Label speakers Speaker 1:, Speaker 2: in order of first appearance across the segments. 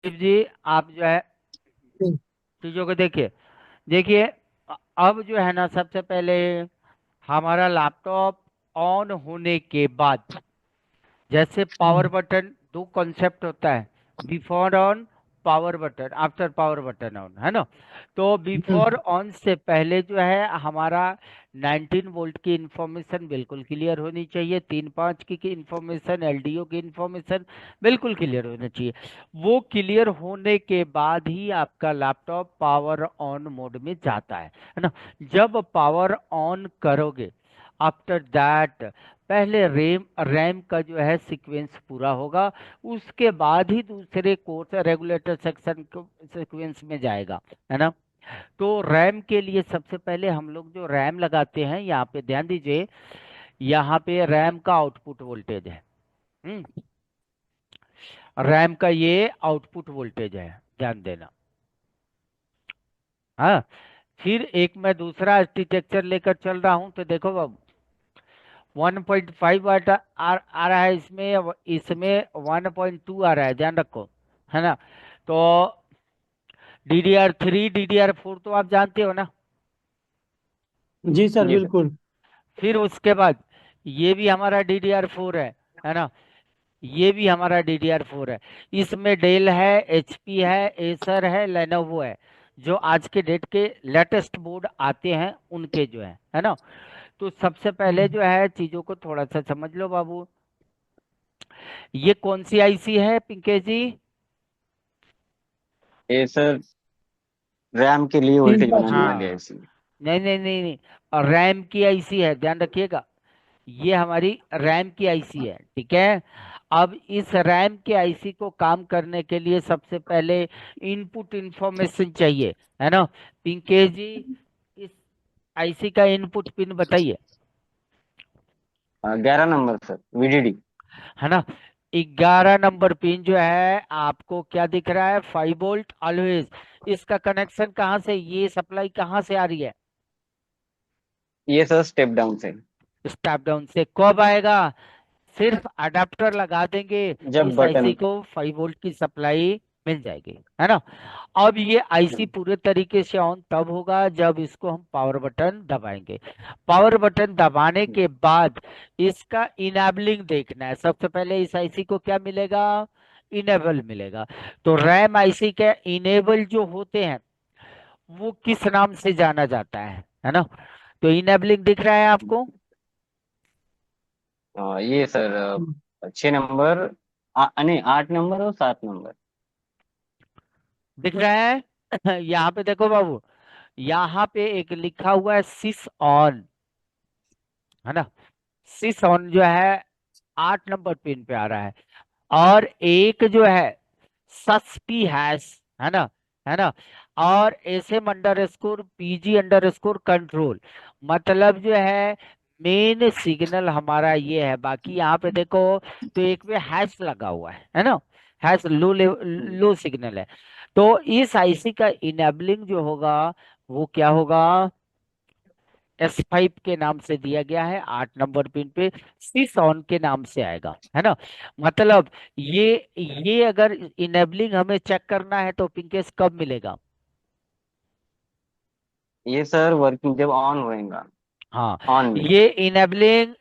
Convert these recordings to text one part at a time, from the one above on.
Speaker 1: शिव जी, आप जो है चीजों को देखिए। देखिए, अब जो है ना, सबसे पहले हमारा लैपटॉप ऑन होने के बाद, जैसे पावर बटन, दो कॉन्सेप्ट होता है, before on, power button, after power button on, है ना। तो बिफोर ऑन से पहले जो है हमारा 19 वोल्ट की इंफॉर्मेशन बिल्कुल क्लियर होनी चाहिए, 3 5 की इंफॉर्मेशन, एलडीओ की इंफॉर्मेशन बिल्कुल क्लियर होनी चाहिए। वो क्लियर होने के बाद ही आपका लैपटॉप पावर ऑन मोड में जाता है ना। जब पावर ऑन करोगे, आफ्टर दैट पहले रैम का जो है सीक्वेंस पूरा होगा, उसके बाद ही दूसरे कोर्स रेगुलेटर सेक्शन सीक्वेंस में जाएगा, है ना। तो रैम के लिए सबसे पहले हम लोग जो रैम लगाते हैं, यहाँ पे ध्यान दीजिए, यहाँ पे रैम का आउटपुट वोल्टेज है। रैम का ये आउटपुट वोल्टेज है, ध्यान देना। हाँ, फिर एक मैं दूसरा आर्किटेक्चर लेकर चल रहा हूँ, तो देखो बाबू, 1.5 वाट आ रहा है इसमें, इसमें 1.2 आ रहा है, ध्यान रखो, है ना। तो DDR3 DDR4 तो आप जानते हो ना।
Speaker 2: जी सर,
Speaker 3: जी सर।
Speaker 2: बिल्कुल।
Speaker 1: फिर उसके बाद ये भी हमारा DDR4 है ना। ये भी हमारा DDR4 है। इसमें डेल है, HP है, एसर है, लेनोवो है, जो आज के डेट के लेटेस्ट बोर्ड आते हैं उनके जो है ना। तो सबसे पहले जो है चीजों को थोड़ा सा समझ लो बाबू। ये कौन सी आईसी है पिंके जी?
Speaker 3: ये सर रैम के लिए
Speaker 2: तीन
Speaker 3: वोल्टेज
Speaker 2: पाँच
Speaker 3: बनाने
Speaker 2: वोल्ट
Speaker 3: वाली है
Speaker 1: हाँ,
Speaker 3: इसी।
Speaker 1: नहीं नहीं नहीं नहीं, और रैम की आईसी है, ध्यान रखिएगा। ये हमारी रैम की आईसी है, ठीक है। अब इस रैम के आईसी को काम करने के लिए सबसे पहले इनपुट इंफॉर्मेशन चाहिए, है ना। पिंके जी, इस आईसी का इनपुट पिन बताइए।
Speaker 3: 11 नंबर सर, VDD।
Speaker 1: है ना। 11 नंबर पिन जो है आपको क्या दिख रहा है? 5 वोल्ट ऑलवेज। इसका कनेक्शन कहाँ से, ये सप्लाई कहाँ से आ रही है?
Speaker 3: ये सर स्टेप डाउन से।
Speaker 1: स्टेप डाउन से। कब आएगा? सिर्फ अडेप्टर लगा देंगे,
Speaker 3: जब
Speaker 1: इस आईसी
Speaker 3: बटन।
Speaker 1: को 5 वोल्ट की सप्लाई मिल जाएगी, है ना। अब ये आईसी पूरे तरीके से ऑन तब होगा जब इसको हम पावर बटन दबाएंगे। पावर बटन दबाने के बाद इसका इनेबलिंग देखना है। सबसे पहले इस आईसी को क्या मिलेगा? इनेबल मिलेगा। तो रैम आईसी के इनेबल जो होते हैं वो किस नाम से जाना जाता है ना। तो इनेबलिंग दिख रहा है आपको?
Speaker 3: ये सर 6 नंबर, नहीं 8 नंबर और 7 नंबर।
Speaker 1: दिख रहा है? यहाँ पे देखो बाबू, यहाँ पे एक लिखा हुआ है सिस ऑन, है ना। सिस ऑन जो है 8 नंबर पिन पे आ रहा है। और एक जो है सस्पी हैश, है ना, है ना। और SM underscore PG underscore control, मतलब जो है मेन सिग्नल हमारा ये है। बाकी यहाँ पे देखो तो एक पे हैश लगा हुआ है ना। हैश लो लो सिग्नल है। तो इस आईसी का इनेबलिंग जो होगा वो क्या होगा? S5 के नाम से दिया गया है, 8 नंबर पिन पे स्विच ऑन के नाम से आएगा, है ना। मतलब ये ये अगर इनेबलिंग हमें चेक करना है तो पिंकेस कब मिलेगा?
Speaker 3: ये सर वर्किंग जब ऑन होएगा।
Speaker 1: हाँ,
Speaker 3: ऑन में।
Speaker 1: ये इनेबलिंग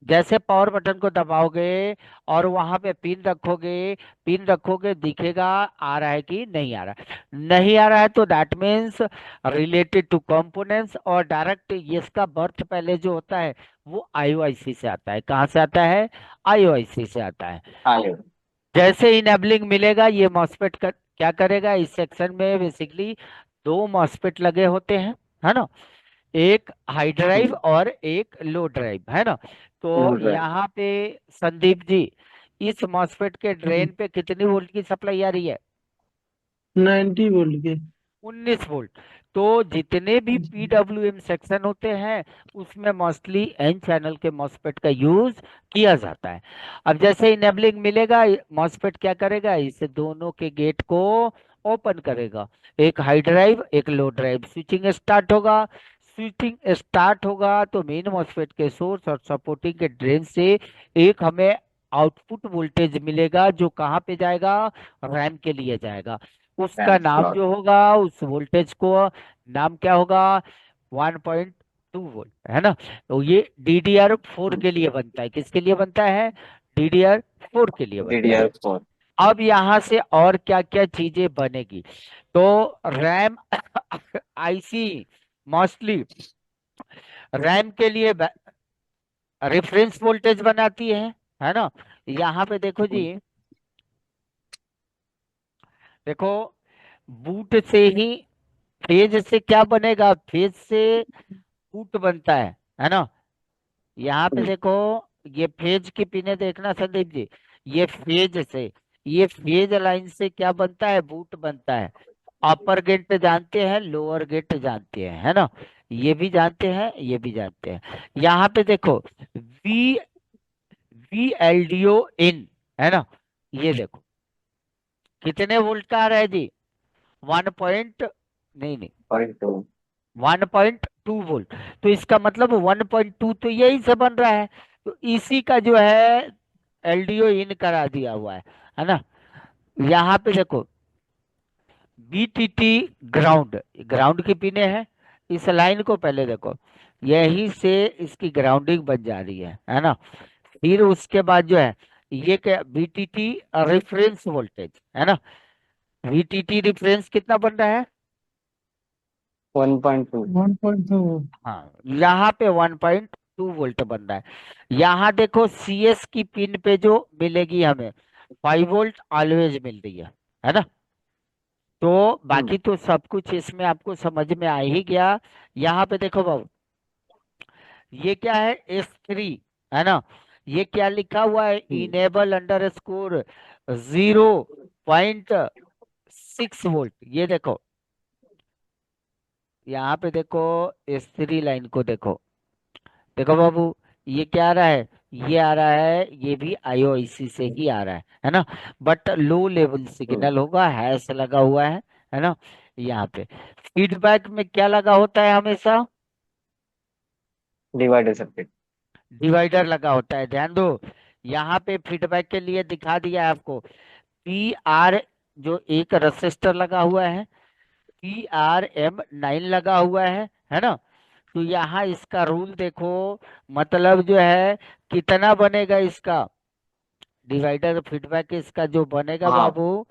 Speaker 1: जैसे पावर बटन को दबाओगे और वहां पे पिन रखोगे, दिखेगा आ रहा है कि नहीं आ रहा है। नहीं आ रहा है तो that means related two components, और डायरेक्ट इसका बर्थ पहले जो होता है वो आईओआईसी से आता है। कहाँ से आता है? आईओआईसी से आता है।
Speaker 3: आयो।
Speaker 1: जैसे इनेबलिंग मिलेगा ये मॉसफेट क्या करेगा? इस सेक्शन में बेसिकली दो मॉसफेट लगे होते हैं, है ना। एक हाई ड्राइव और एक लो ड्राइव, है ना। तो
Speaker 3: लूट रहा है।
Speaker 1: यहाँ पे संदीप जी, इस मॉसफेट के ड्रेन पे कितनी वोल्ट की सप्लाई आ रही है?
Speaker 2: 90 वोल्ट के।
Speaker 1: 19 वोल्ट। तो जितने भी PWM सेक्शन होते हैं उसमें मोस्टली N चैनल के मॉसफेट का यूज किया जाता है। अब जैसे इनेबलिंग मिलेगा, मॉसफेट क्या करेगा? इस दोनों के गेट को ओपन करेगा, एक हाई ड्राइव एक लो ड्राइव, स्विचिंग स्टार्ट होगा। स्विचिंग स्टार्ट होगा तो मेन मॉसफेट के सोर्स और सपोर्टिंग के ड्रेन से एक हमें आउटपुट वोल्टेज मिलेगा जो कहाँ पे जाएगा, रैम के लिए जाएगा। उसका
Speaker 3: रैम
Speaker 1: नाम
Speaker 3: स्लॉट।
Speaker 1: जो होगा उस वोल्टेज को नाम क्या होगा, 1.2 वोल्ट, है ना। तो ये DDR4 के लिए बनता है, किसके लिए बनता है, DDR4 के लिए बनता है।
Speaker 3: DDR4।
Speaker 1: अब यहाँ से और क्या क्या चीजें बनेगी, तो रैम आईसी मोस्टली रैम के लिए रेफरेंस वोल्टेज बनाती है ना। यहाँ पे देखो जी, देखो बूट से ही फेज से क्या बनेगा, फेज से बूट बनता है ना। यहाँ पे देखो, ये फेज की पिने देखना संदीप जी, ये फेज से, ये फेज लाइन से क्या बनता है, बूट बनता है। अपर गेट जानते हैं, लोअर गेट जानते हैं, है ना, ये भी जानते हैं, ये भी जानते हैं। यहाँ पे देखो वी VLDO इन, है ना, ये देखो कितने वोल्ट का आ रहा है जी, 1 पॉइंट, नहीं नहीं,
Speaker 3: 0.2।
Speaker 1: 1.2 वोल्ट। तो इसका मतलब 1.2 तो यही से बन रहा है, तो इसी का जो है LDO इन करा दिया हुआ है ना। यहाँ पे देखो BTT ग्राउंड, ग्राउंड की पिने हैं, इस लाइन को पहले देखो, यही से इसकी ग्राउंडिंग बन जा रही है ना। फिर उसके बाद जो है ये क्या, BTT रेफरेंस वोल्टेज, है ना। VTT रेफरेंस कितना बन रहा है,
Speaker 3: 1.2।
Speaker 2: 1.2।
Speaker 1: हाँ यहाँ पे 1.2 वोल्ट बन रहा है। यहाँ देखो CS की पिन पे जो मिलेगी हमें 5 वोल्ट ऑलवेज मिल रही है ना। तो बाकी तो सब कुछ इसमें आपको समझ में आ ही गया। यहाँ पे देखो बाबू, ये क्या है, S3, है ना। ये क्या लिखा हुआ है, इनेबल अंडरस्कोर 0.6 वोल्ट। ये देखो यहाँ पे देखो S3 लाइन को देखो, देखो बाबू ये क्या आ रहा है, ये आ रहा है, ये भी IOIC से ही आ रहा है ना। बट लो लेवल सिग्नल होगा, हैश लगा हुआ है ना। यहाँ पे फीडबैक में क्या लगा होता है हमेशा,
Speaker 3: डिवाइडर सर्किट।
Speaker 1: डिवाइडर लगा होता है, ध्यान दो। यहाँ पे फीडबैक के लिए दिखा दिया है आपको, PR जो एक रजिस्टर लगा हुआ है, PRM9 लगा हुआ है ना। तो यहाँ इसका रूल देखो, मतलब जो है कितना बनेगा इसका डिवाइडर फीडबैक, इसका जो बनेगा
Speaker 3: हाँ,
Speaker 1: बाबू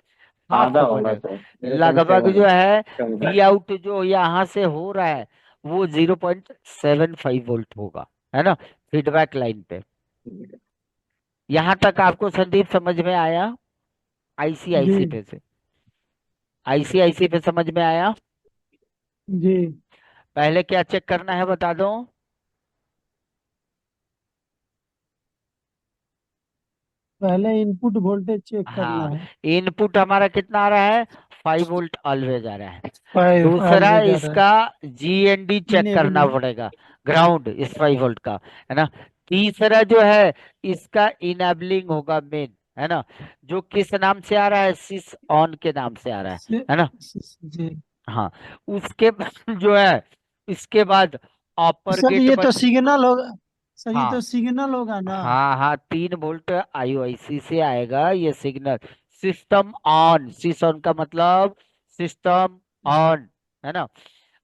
Speaker 1: हाफ
Speaker 3: आधा होगा
Speaker 1: बनेगा।
Speaker 3: तो
Speaker 1: लगभग
Speaker 3: 0.7
Speaker 1: जो है
Speaker 3: होगा।
Speaker 1: वी आउट जो यहाँ से हो रहा है वो 0.75 वोल्ट होगा, है ना, फीडबैक लाइन पे। यहाँ तक आपको संदीप समझ में आया,
Speaker 2: जी
Speaker 1: ICIC पे से, ICIC पे समझ में आया।
Speaker 2: जी।
Speaker 1: पहले क्या चेक करना है बता दो,
Speaker 2: पहले इनपुट वोल्टेज चेक करना
Speaker 1: हाँ
Speaker 2: है।
Speaker 1: इनपुट हमारा कितना आ रहा है, 5 वोल्ट ऑलवेज आ रहा है।
Speaker 2: 5
Speaker 1: दूसरा
Speaker 2: ऑलवेज आ रहा है।
Speaker 1: इसका GND चेक करना
Speaker 2: इनेबलिंग।
Speaker 1: पड़ेगा, ग्राउंड इस 5 वोल्ट का, है ना। तीसरा जो है इसका इनेबलिंग होगा मेन, है ना, जो किस नाम से आ रहा है, सिस ऑन के नाम से आ रहा है ना।
Speaker 2: जी
Speaker 1: हाँ उसके बाद जो है, इसके बाद अपर
Speaker 2: सर,
Speaker 1: गेट
Speaker 2: ये तो
Speaker 1: बन,
Speaker 2: सिग्नल होगा। सर, ये तो
Speaker 1: हाँ
Speaker 2: सिग्नल होगा ना।
Speaker 1: हाँ 3 वोल्ट IOIC से आएगा ये सिग्नल। सिस्टम ऑन, सिस ऑन का मतलब सिस्टम ऑन, है ना।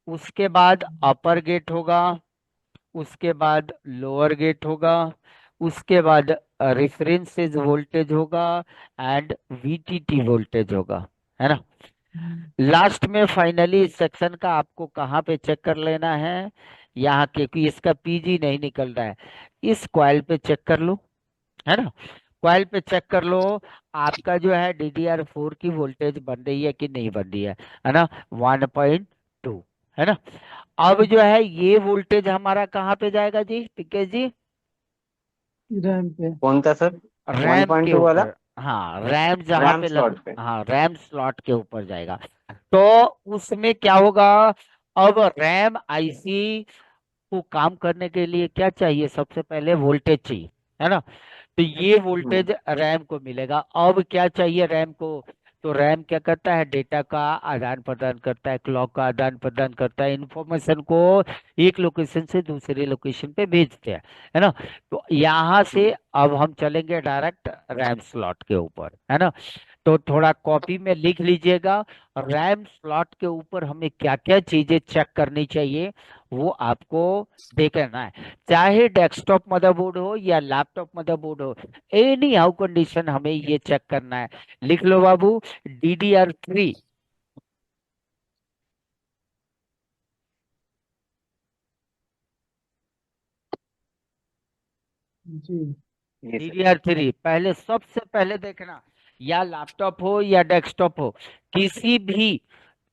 Speaker 1: उसके बाद अपर गेट होगा, उसके बाद लोअर गेट होगा, उसके बाद रेफरेंसेस वोल्टेज होगा एंड VTT वोल्टेज होगा, है ना। लास्ट में फाइनली इस सेक्शन का आपको कहाँ पे चेक कर लेना है, यहाँ, क्योंकि इसका PG नहीं निकल रहा है, इस कॉइल पे चेक कर लो, है ना। कॉइल पे चेक कर लो आपका जो है DDR4 की वोल्टेज बन रही है कि नहीं बन रही है ना, 1.2, है ना। अब जो है ये वोल्टेज हमारा कहाँ पे जाएगा जी पीके जी,
Speaker 2: रैम पे।
Speaker 3: कौन सा सर?
Speaker 1: रैम के
Speaker 3: 1.2 वाला?
Speaker 1: ऊपर, हाँ रैम जहाँ
Speaker 3: रैम
Speaker 1: पे
Speaker 3: स्लॉट पे।
Speaker 1: हाँ रैम स्लॉट के ऊपर जाएगा। तो उसमें क्या होगा, अब रैम IC को काम करने के लिए क्या चाहिए, सबसे पहले वोल्टेज चाहिए, है ना। तो ये
Speaker 3: हम्म,
Speaker 1: वोल्टेज रैम को मिलेगा। अब क्या चाहिए रैम को, तो रैम क्या करता है, डेटा का आदान प्रदान करता है, क्लॉक का आदान प्रदान करता है, इंफॉर्मेशन को एक लोकेशन से दूसरे लोकेशन पे भेजते हैं, है ना। तो यहाँ से अब हम चलेंगे डायरेक्ट रैम स्लॉट के ऊपर, है ना। तो थोड़ा कॉपी में लिख लीजिएगा, रैम स्लॉट के ऊपर हमें क्या क्या चीजें चेक करनी चाहिए वो आपको देखना है। चाहे डेस्कटॉप मदरबोर्ड हो या लैपटॉप मदरबोर्ड हो, एनी हाउ कंडीशन हमें ये चेक करना है। लिख लो बाबू, DDR3।
Speaker 2: जी।
Speaker 3: जी सर।
Speaker 1: DDR3 पहले, सबसे पहले देखना, या लैपटॉप हो या डेस्कटॉप हो, किसी भी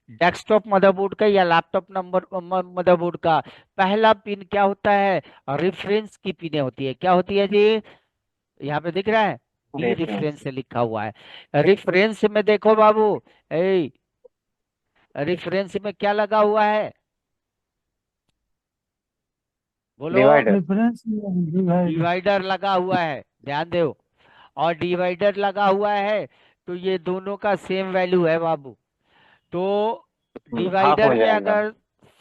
Speaker 1: डेस्कटॉप मदरबोर्ड का या लैपटॉप नंबर मदरबोर्ड का पहला पिन क्या होता है, रेफरेंस की पिने होती है। क्या होती है जी, यहाँ पे दिख रहा है, पी
Speaker 3: रेफरेंस।
Speaker 1: रेफरेंस से लिखा हुआ है। रेफरेंस में देखो बाबू, ए रेफरेंस में क्या लगा हुआ है, बोलो।
Speaker 3: डिवाइडर।
Speaker 2: Reference divide.
Speaker 1: डिवाइडर लगा हुआ है, ध्यान दो। और डिवाइडर लगा हुआ है, तो ये दोनों का सेम वैल्यू है बाबू। तो
Speaker 3: हाफ
Speaker 1: डिवाइडर
Speaker 3: हो
Speaker 1: में
Speaker 3: जाएगा।
Speaker 1: अगर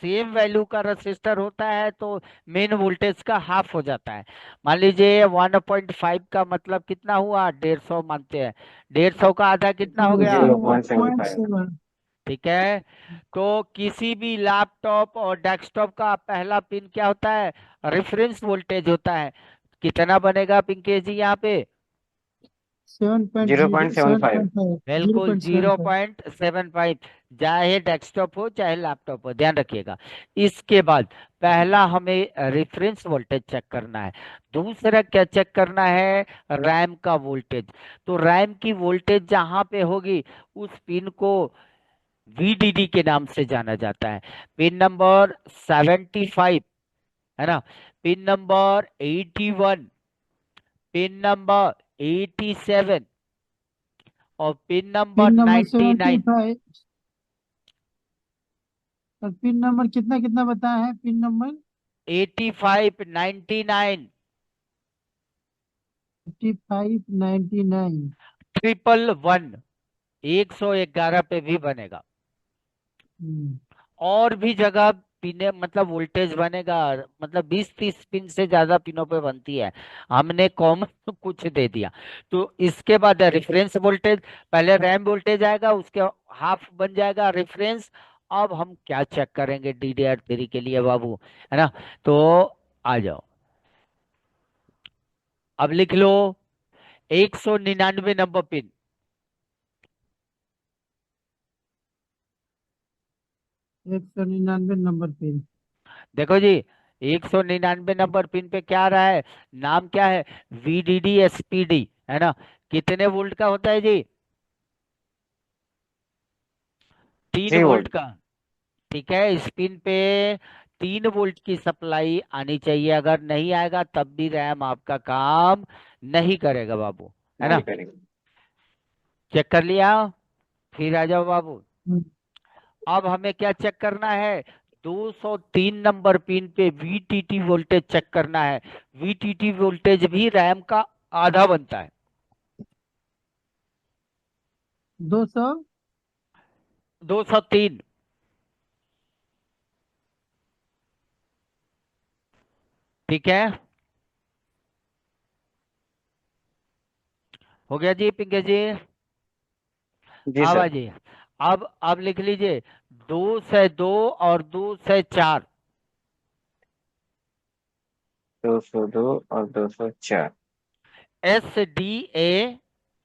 Speaker 1: सेम वैल्यू का रजिस्टर होता है तो मेन वोल्टेज का हाफ हो जाता है। मान लीजिए 1.5 का मतलब कितना हुआ, 150 मानते हैं, 150 का आधा कितना हो गया।
Speaker 3: Zero
Speaker 2: zero
Speaker 3: point seven
Speaker 2: point
Speaker 3: five
Speaker 2: seven
Speaker 1: ठीक है। तो किसी भी लैपटॉप और डेस्कटॉप का पहला पिन क्या होता है, रेफरेंस वोल्टेज होता है। कितना बनेगा पिंकेश जी यहाँ पे,
Speaker 2: seven point
Speaker 3: zero
Speaker 2: zero
Speaker 3: point seven
Speaker 2: seven
Speaker 3: five
Speaker 2: point five zero
Speaker 1: बिल्कुल
Speaker 2: point seven
Speaker 1: zero
Speaker 2: five
Speaker 1: point seven five चाहे डेस्कटॉप हो चाहे लैपटॉप हो, ध्यान रखिएगा। इसके बाद पहला हमें रेफरेंस वोल्टेज चेक करना है। दूसरा क्या चेक करना है, रैम का वोल्टेज। तो रैम की वोल्टेज जहां पे होगी उस पिन को VDD के नाम से जाना जाता है। पिन नंबर 75, है ना, पिन नंबर 81, पिन नंबर 87 और पिन नंबर
Speaker 2: पिन नंबर
Speaker 1: 99।
Speaker 2: 75 और पिन नंबर कितना कितना बताया है, पिन नंबर
Speaker 1: 85, 99,
Speaker 2: 5599।
Speaker 1: 111, 111 पे भी बनेगा। और भी जगह पिने मतलब वोल्टेज बनेगा, मतलब 20-30 पिन से ज्यादा पिनों पे बनती है, हमने कॉमन कुछ दे दिया। तो इसके बाद है रेफरेंस वोल्टेज। पहले रैम वोल्टेज आएगा, उसके हाफ बन जाएगा रेफरेंस। अब हम क्या चेक करेंगे DDR3 के लिए बाबू, है ना। तो आ जाओ, अब लिख लो 199 नंबर पिन।
Speaker 2: 199 number pin.
Speaker 1: देखो जी, 199 नंबर पिन पे क्या आ रहा है, नाम क्या है, VDD SPD, है ना। कितने वोल्ट का होता है जी, 3 वोल्ट
Speaker 3: 3 वोल्ट।
Speaker 1: का। ठीक है, इस पिन पे 3 वोल्ट की सप्लाई आनी चाहिए, अगर नहीं आएगा तब भी रैम आपका काम नहीं करेगा बाबू, है
Speaker 3: नहीं
Speaker 1: ना।
Speaker 3: करेंगे।
Speaker 1: चेक कर लिया, फिर आ जाओ बाबू।
Speaker 2: हम्म,
Speaker 1: अब हमें क्या चेक करना है, 203 नंबर पिन पे VTT वोल्टेज चेक करना है। VTT वोल्टेज भी रैम का आधा बनता है।
Speaker 2: 200।
Speaker 1: 203। ठीक है, हो गया जी पिंके जी।
Speaker 3: जी
Speaker 1: अब
Speaker 3: सर।
Speaker 1: आइए, अब लिख लीजिए, 202 और 204।
Speaker 3: 202 और 204।
Speaker 1: SDA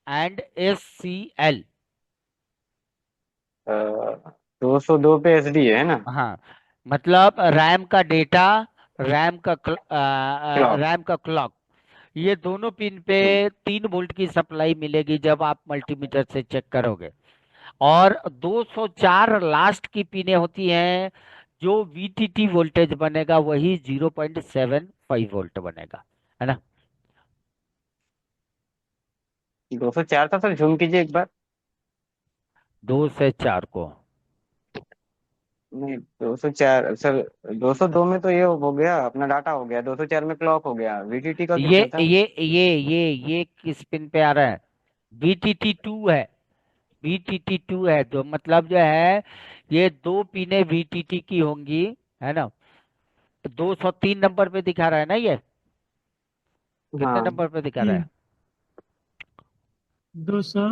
Speaker 1: and SCL।
Speaker 3: 202 पे SD है ना।
Speaker 1: हाँ, मतलब रैम का डेटा,
Speaker 3: क्लॉक।
Speaker 1: रैम का क्लॉक, ये दोनों पिन पे 3 वोल्ट की सप्लाई मिलेगी जब आप मल्टीमीटर से चेक करोगे। और 204 लास्ट की पिने होती हैं, जो VTT वोल्टेज बनेगा वही 0.75 वोल्ट बनेगा, है ना।
Speaker 3: 204 था सर, झूम कीजिए एक बार।
Speaker 1: 2 से 4 को,
Speaker 3: नहीं, 204 सर। 202 में तो ये हो गया, अपना डाटा हो गया, 204 में क्लॉक हो गया, VTT का किसमें था।
Speaker 1: ये किस पिन पे आ रहा है, VTT 2 है। VTT2 है, तो मतलब जो है ये दो पिने VTT की होंगी, है ना। 203 नंबर पे दिखा रहा है ना ये, कितने
Speaker 3: हाँ,
Speaker 1: नंबर पे दिखा रहा है?
Speaker 2: 200।
Speaker 3: दो सौ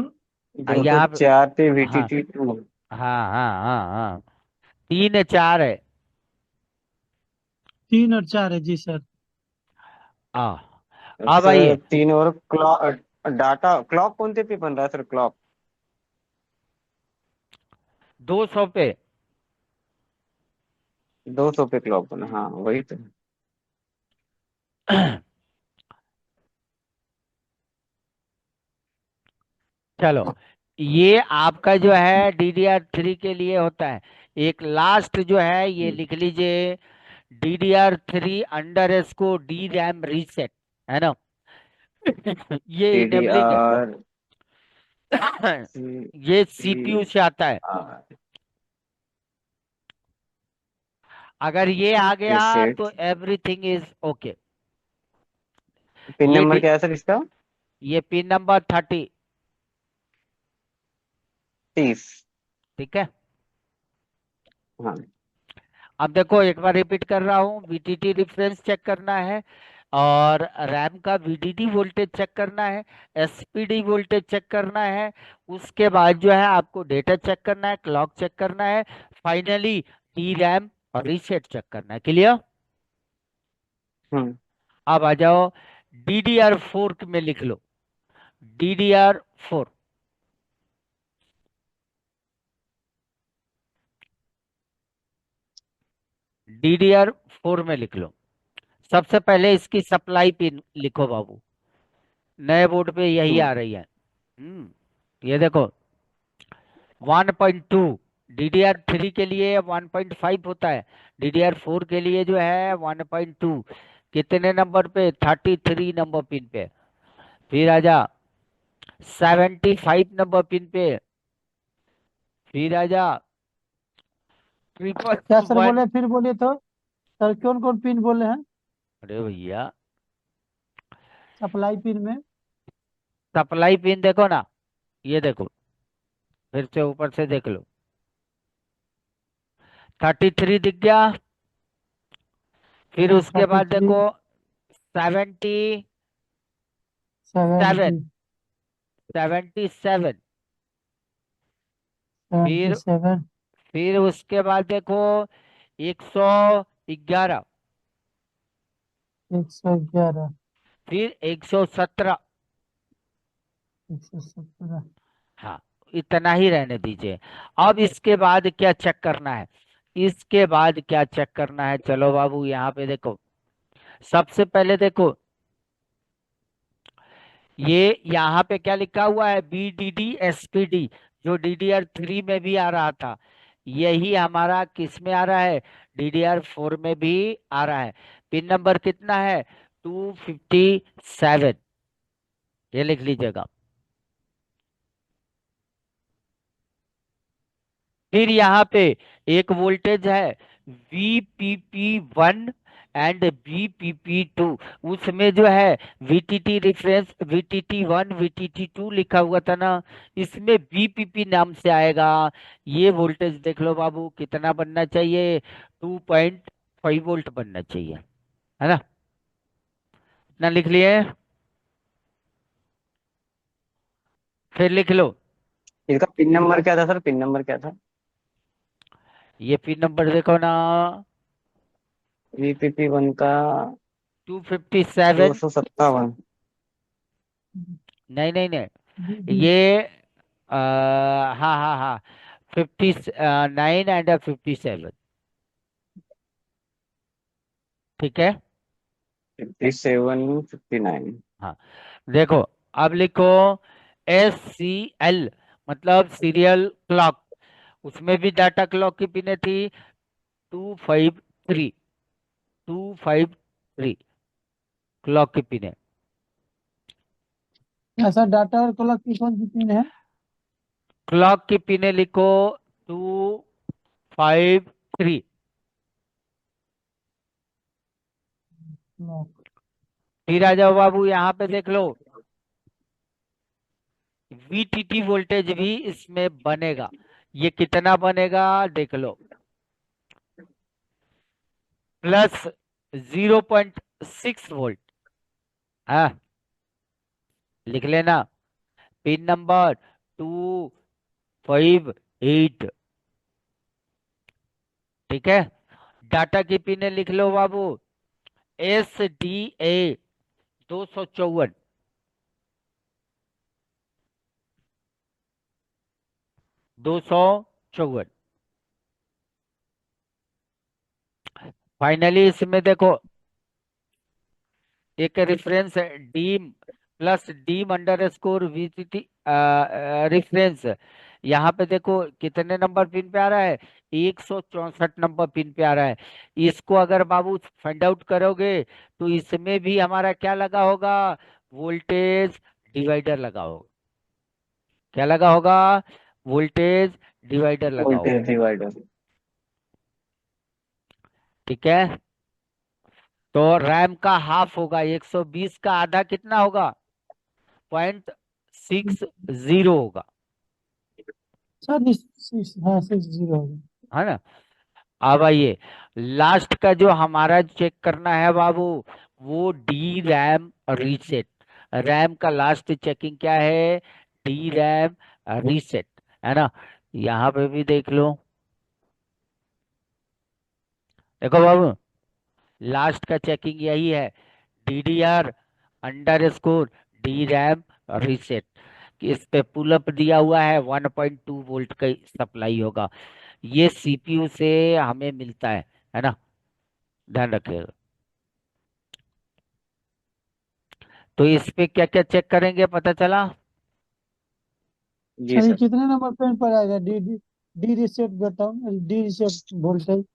Speaker 1: यहाँ पे,
Speaker 3: चार पे
Speaker 1: हाँ
Speaker 3: VTT2।
Speaker 1: हाँ हाँ हाँ हाँ, 3 4 है।
Speaker 2: 3 और 4 है जी सर।
Speaker 1: हाँ, अब
Speaker 3: सर
Speaker 1: आइए।
Speaker 3: 3 और क्लॉक, डाटा क्लॉक कौन से पे बन रहा है सर? क्लॉक
Speaker 1: 200 पे।
Speaker 3: 200 पे क्लॉक बना, हाँ वही तो।
Speaker 1: चलो, ये आपका जो है DDR3 के लिए होता है। एक लास्ट जो है ये लिख लीजिए, DDR3 अंडर इसको डी रैम रीसेट, है ना। ये
Speaker 3: डी डी
Speaker 1: इनेबलिंग है।
Speaker 3: आर
Speaker 1: ये CPU से आता है। अगर ये आ गया
Speaker 3: रीसेट।
Speaker 1: तो एवरीथिंग इज ओके।
Speaker 3: पिन
Speaker 1: ये
Speaker 3: नंबर क्या है सर इसका?
Speaker 1: ये पिन नंबर 30।
Speaker 3: 30।
Speaker 1: ठीक है।
Speaker 3: हाँ।
Speaker 1: अब देखो एक बार रिपीट कर रहा हूँ, VTT रिफरेंस चेक करना है, और रैम का VDD वोल्टेज चेक करना है, SPD वोल्टेज चेक करना है, उसके बाद जो है आपको डेटा चेक करना है, क्लॉक चेक करना है, फाइनली डी रैम और रीसेट चेक करना है। क्लियर?
Speaker 3: हम्म।
Speaker 1: अब आ जाओ, DDR4 में लिख लो, DDR4। DDR4 में लिख लो। सबसे पहले इसकी सप्लाई पिन लिखो बाबू, नए बोर्ड पे यही
Speaker 3: हम्म।
Speaker 1: आ रही है। ये देखो, 1.2। DDR3 के लिए 1.5 होता है, DDR4 के लिए जो है 1.2। कितने नंबर पे? 33 नंबर पिन पे। फिर आजा 75 नंबर पिन पे। फिर आजा ट्रिपल
Speaker 2: क्या सर
Speaker 1: वन।
Speaker 2: बोले, फिर बोलिए तो। सर कौन कौन पिन बोले हैं
Speaker 1: अरे भैया,
Speaker 2: सप्लाई पिन में?
Speaker 1: सप्लाई पिन देखो ना, ये देखो, फिर से ऊपर से देख लो, 33 दिख गया। फिर उसके बाद
Speaker 2: 33,
Speaker 1: देखो 77,
Speaker 2: 70,
Speaker 1: 77। फिर
Speaker 2: 77,
Speaker 1: फिर उसके बाद देखो 111।
Speaker 2: 111,
Speaker 1: फिर 117।
Speaker 2: 117।
Speaker 1: हाँ, इतना ही रहने दीजिए। अब इसके बाद क्या चेक करना है? इसके बाद क्या चेक करना है, चलो बाबू यहाँ पे देखो। सबसे पहले देखो, ये यहाँ पे क्या लिखा हुआ है, BDD SPD, जो DDR3 में भी आ रहा था, यही हमारा किस में आ रहा है, DDR4 में भी आ रहा है। पिन नंबर कितना है? 257। ये लिख लीजिएगा। फिर यहाँ पे एक वोल्टेज है VPP1 एंड VPP2। उसमें जो है VTT रिफरेंस, VTT1 VTT2 लिखा हुआ था ना, इसमें VPP नाम से आएगा। ये वोल्टेज देख लो बाबू, कितना बनना चाहिए? 2.5 वोल्ट बनना चाहिए, है ना। इतना लिख लिए? फिर लिख लो,
Speaker 3: इसका पिन नंबर क्या था सर? पिन नंबर क्या था?
Speaker 1: ये पिन नंबर देखो ना,
Speaker 3: VPP1 का
Speaker 1: 257।
Speaker 3: 257।
Speaker 1: नहीं नहीं नहीं,
Speaker 2: DD,
Speaker 1: ये हाँ हाँ हाँ, 59 एंड 57। ठीक है।
Speaker 3: 57, 59।
Speaker 1: हाँ, देखो, अब लिखो SCL, मतलब सीरियल क्लॉक। उसमें भी डाटा क्लॉक की पिने थी 253। 253 क्लॉक की पिने।
Speaker 2: ऐसा डाटा और क्लॉक की कौन सी पिन है?
Speaker 1: क्लॉक की पिने लिखो 253।
Speaker 2: क्लॉक।
Speaker 1: फिर आ जाओ बाबू यहाँ पे देख लो, VTT वोल्टेज भी इसमें बनेगा। ये कितना बनेगा देख लो, प्लस 0.6 वोल्ट। हाँ, लिख लेना, पिन नंबर 258। ठीक है, डाटा की पिन लिख लो बाबू, SDA 254। 254। फाइनली इसमें देखो, एक रेफरेंस है DIMM plus DIMM underscore VTT reference. यहाँ पे देखो कितने नंबर पिन पे आ रहा है, 164 नंबर पिन पे आ रहा है। इसको अगर बाबू फाइंड आउट करोगे तो इसमें भी हमारा क्या लगा होगा, वोल्टेज डिवाइडर लगा होगा। क्या लगा होगा, वोल्टेज डिवाइडर लगा होगा।
Speaker 3: Voltage divider.
Speaker 1: ठीक है, तो रैम का हाफ होगा, 120 का आधा कितना होगा, 0.60 होगा।
Speaker 2: सर हाँ 60 होगा।
Speaker 1: है ना। अब आइए, लास्ट का जो हमारा चेक करना है बाबू, वो डी रैम रीसेट। रैम का लास्ट चेकिंग क्या है, डी रैम रीसेट, है ना। यहाँ पे भी देख लो, देखो बाबू, लास्ट का चेकिंग यही है, DDR under score D RAM reset. इस पे पुलअप दिया हुआ है, 1.2 वोल्ट का सप्लाई होगा। ये CPU से हमें मिलता है ना, ध्यान रखिएगा। तो इस पे क्या क्या चेक करेंगे पता चला।
Speaker 3: जी
Speaker 2: सर ये
Speaker 3: सर।
Speaker 2: कितने नंबर पेन पर आएगा, डी डी डी रिसेट बताओ, डी रिसेट वोल्टेज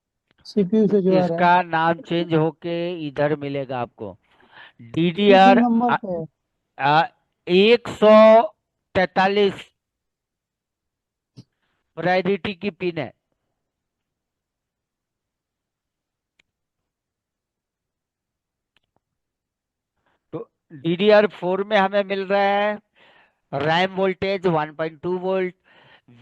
Speaker 2: सीपीयू से जो आ रहा है।
Speaker 1: इसका नाम चेंज होके इधर मिलेगा आपको,
Speaker 2: किस
Speaker 1: DDR
Speaker 2: नंबर पे है?
Speaker 1: 143 प्रायोरिटी की पिन है। तो DDR4 में हमें मिल रहा है RAM voltage 1.2 volt,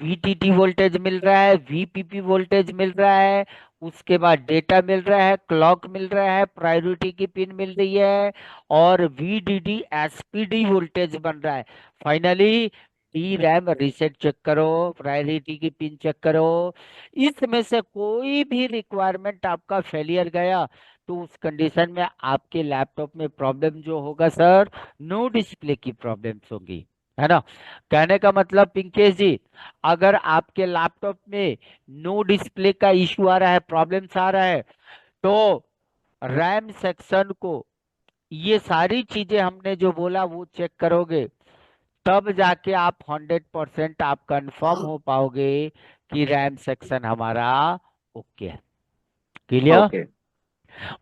Speaker 1: VTT voltage मिल रहा है, VPP वोल्टेज मिल रहा है, उसके बाद डेटा मिल रहा है, क्लॉक मिल रहा है, प्रायोरिटी की पिन मिल रही है, और VDD SPD वोल्टेज बन रहा है। Finally DRAM reset check करो, प्रायोरिटी की पिन चेक करो। इसमें से कोई भी रिक्वायरमेंट आपका फेलियर गया तो उस कंडीशन में आपके लैपटॉप में प्रॉब्लम जो होगा सर, नो डिस्प्ले की प्रॉब्लम्स होगी, है ना। कहने का मतलब पिंकेश जी, अगर आपके लैपटॉप में नो डिस्प्ले का इश्यू आ रहा है, प्रॉब्लम्स आ रहा है, तो रैम सेक्शन को ये सारी चीजें हमने जो बोला वो चेक करोगे, तब जाके आप 100% आप कंफर्म हो पाओगे कि रैम सेक्शन हमारा ओके है। क्लियर।
Speaker 3: ओके।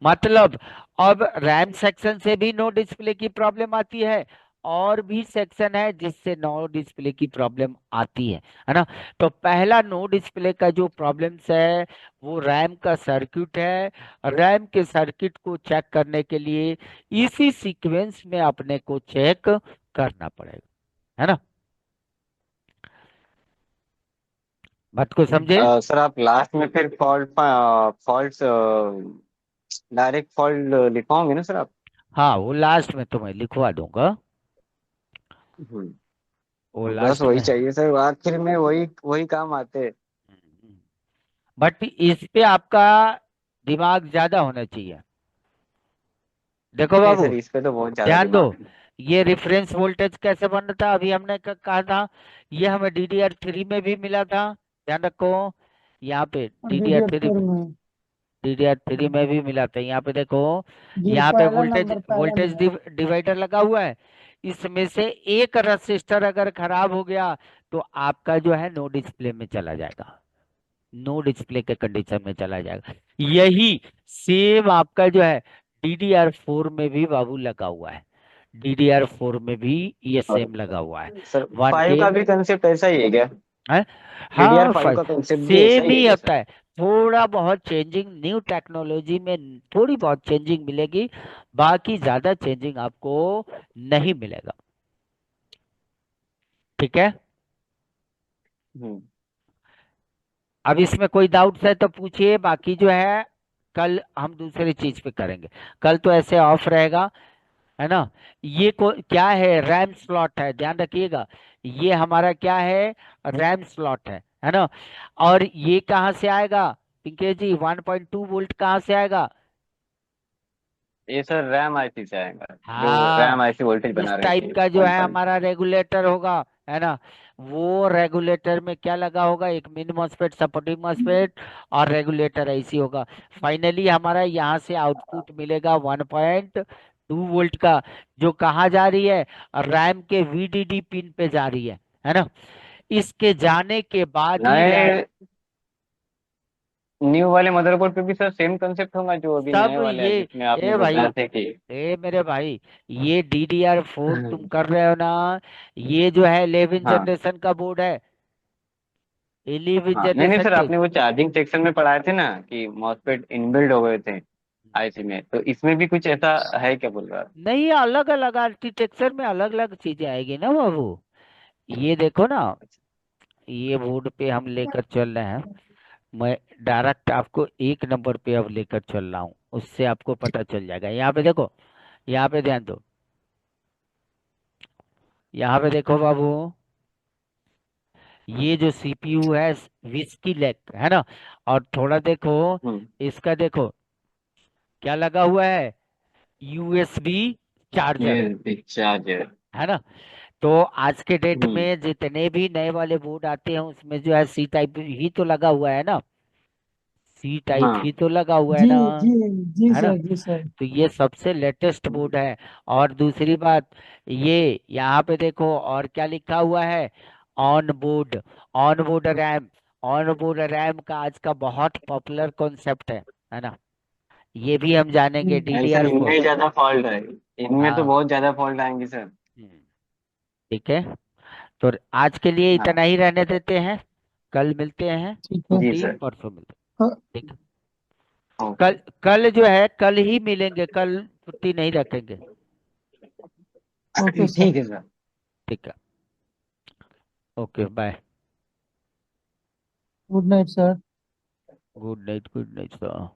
Speaker 1: मतलब अब रैम सेक्शन से भी नो डिस्प्ले की प्रॉब्लम आती है, और भी सेक्शन है जिससे नो डिस्प्ले की प्रॉब्लम आती है ना। तो पहला नो डिस्प्ले का जो प्रॉब्लम्स है वो रैम का सर्किट है। रैम के सर्किट को चेक करने के लिए इसी सीक्वेंस में अपने को चेक करना पड़ेगा, है ना। बात को समझे।
Speaker 3: सर आप लास्ट में फिर फॉल्ट डायरेक्ट फॉल्ट लिखवाओगे ना सर आप?
Speaker 1: हाँ, वो लास्ट में तो मैं लिखवा दूंगा, वो
Speaker 3: बस
Speaker 1: लास्ट
Speaker 3: वही
Speaker 1: में।
Speaker 3: चाहिए सर, आखिर में वही वही काम आते।
Speaker 1: बट इस पे आपका दिमाग ज्यादा होना चाहिए। देखो
Speaker 3: नहीं
Speaker 1: बाबू,
Speaker 3: सर, इस पे तो बहुत ज्यादा
Speaker 1: ध्यान दो,
Speaker 3: दिमाग है।
Speaker 1: ये रेफरेंस वोल्टेज कैसे बन रहा था, अभी हमने कहा था, ये हमें DDR3 में भी मिला था, ध्यान रखो। यहाँ पे
Speaker 2: और
Speaker 1: D D R three
Speaker 2: DDR4 में
Speaker 1: DDR3 में भी मिला था। यहाँ पे देखो,
Speaker 2: जी
Speaker 1: यहाँ पे
Speaker 2: पहला
Speaker 1: वोल्टेज
Speaker 2: नंबर पहला
Speaker 1: वोल्टेज
Speaker 2: मिला।
Speaker 1: डिवाइडर लगा हुआ है। इसमें से एक रजिस्टर अगर खराब हो गया तो आपका जो है नो डिस्प्ले में चला जाएगा, नो डिस्प्ले के कंडीशन में चला जाएगा। यही सेम आपका जो है DDR4 में भी बाबू लगा हुआ है, DDR4 में भी ये
Speaker 3: और
Speaker 1: सेम लगा हुआ है।
Speaker 3: सर
Speaker 1: वन
Speaker 3: 5
Speaker 1: ए
Speaker 3: का भी कंसेप्ट ऐसा ही है क्या?
Speaker 1: है।
Speaker 3: डीडीआर
Speaker 1: हाँ,
Speaker 3: 5 का कंसेप्ट भी ऐसा
Speaker 1: सेम
Speaker 3: ही है
Speaker 1: ही
Speaker 3: क्या
Speaker 1: होता
Speaker 3: सर?
Speaker 1: है, थोड़ा बहुत चेंजिंग न्यू टेक्नोलॉजी में, थोड़ी बहुत चेंजिंग मिलेगी, बाकी ज्यादा चेंजिंग आपको नहीं मिलेगा। ठीक है।
Speaker 3: हम्म।
Speaker 1: अब इसमें कोई डाउट्स है तो पूछिए, बाकी जो है कल हम दूसरी चीज पे करेंगे। कल तो ऐसे ऑफ रहेगा, है ना। क्या है, रैम स्लॉट है, ध्यान रखिएगा। ये हमारा क्या है, रैम स्लॉट है ना। और ये कहाँ से आएगा पिंकेश जी, 1.2 वोल्ट कहाँ से आएगा?
Speaker 3: ये सर रैम आईसी से आएगा, जो
Speaker 1: हाँ,
Speaker 3: रैम आईसी वोल्टेज
Speaker 1: इस
Speaker 3: बना रही
Speaker 1: टाइप
Speaker 3: थी
Speaker 1: का जो है
Speaker 3: 1.5।
Speaker 1: हमारा रेगुलेटर होगा, है ना। वो रेगुलेटर में क्या लगा होगा, एक मिन मॉस्फेट, सपोर्टिव मॉस्फेट और रेगुलेटर ऐसी होगा। फाइनली हमारा यहाँ से आउटपुट मिलेगा 1.2 वोल्ट का, जो कहाँ जा रही है, रैम के वीडीडी पिन पे जा रही है ना। इसके जाने के बाद ही रैम,
Speaker 3: नए न्यू वाले मदरबोर्ड पे भी सर सेम कंसेप्ट होगा जो अभी
Speaker 1: सब
Speaker 3: नए वाले
Speaker 1: ये,
Speaker 3: हैं, जिसमें आपने
Speaker 1: ए भाई,
Speaker 3: बताया था कि
Speaker 1: ए मेरे भाई, ये DDR4 तुम कर रहे हो ना, ये जो है 11
Speaker 3: हाँ
Speaker 1: जनरेशन का बोर्ड है, 11
Speaker 3: हाँ, नहीं नहीं
Speaker 1: जनरेशन
Speaker 3: सर,
Speaker 1: के।
Speaker 3: आपने वो चार्जिंग सेक्शन में पढ़ाए थे ना कि मॉसफेट इनबिल्ड हो गए थे आईसी में, तो इसमें भी कुछ ऐसा है क्या बोल रहा
Speaker 1: नहीं, अलग अलग आर्किटेक्चर में अलग अलग चीजें आएगी ना बाबू। ये देखो ना, ये बोर्ड पे हम लेकर चल रहे हैं। मैं डायरेक्ट आपको एक नंबर पे अब लेकर चल रहा हूँ, उससे आपको पता चल जाएगा। यहाँ पे देखो, यहाँ पे ध्यान दो, यहाँ पे देखो बाबू, ये जो CPU है, विस्की लेक है ना। और थोड़ा देखो,
Speaker 3: हम्म।
Speaker 1: इसका देखो क्या लगा हुआ है, USB चार्जर,
Speaker 3: ये चार्जर।
Speaker 1: है ना। तो आज के डेट
Speaker 3: हम्म।
Speaker 1: में जितने भी नए वाले बोर्ड आते हैं उसमें जो है C टाइप ही तो लगा हुआ है ना, C टाइप
Speaker 3: हाँ
Speaker 1: ही तो लगा हुआ है
Speaker 2: जी
Speaker 1: ना,
Speaker 2: जी जी
Speaker 1: है ना।
Speaker 2: सर, जी सर।
Speaker 1: तो ये सबसे लेटेस्ट बोर्ड है। और दूसरी बात, ये यहाँ पे देखो और क्या लिखा हुआ है, on board, on board RAM. On board RAM का आज का बहुत पॉपुलर कॉन्सेप्ट है ना। ये भी हम जानेंगे
Speaker 2: जी
Speaker 3: नहीं सर,
Speaker 1: DDR4।
Speaker 3: इनमें ज्यादा फॉल्ट है, इनमें तो
Speaker 1: हाँ,
Speaker 3: बहुत ज्यादा फॉल्ट आएंगे सर।
Speaker 1: हम्म, ठीक है। तो आज के लिए
Speaker 3: हाँ
Speaker 1: इतना ही रहने देते हैं, कल मिलते हैं,
Speaker 2: ठीक है।
Speaker 3: जी
Speaker 1: छुट्टी
Speaker 3: सर।
Speaker 1: परसों मिलते
Speaker 2: हाँ,
Speaker 1: हैं, ठीक है।
Speaker 3: ओके।
Speaker 1: कल, कल जो है कल ही मिलेंगे, कल छुट्टी नहीं रखेंगे,
Speaker 2: ओके सर।
Speaker 3: ठीक है सर।
Speaker 1: ठीक है। Okay bye.
Speaker 2: Good night sir.
Speaker 1: Good night, good night sir.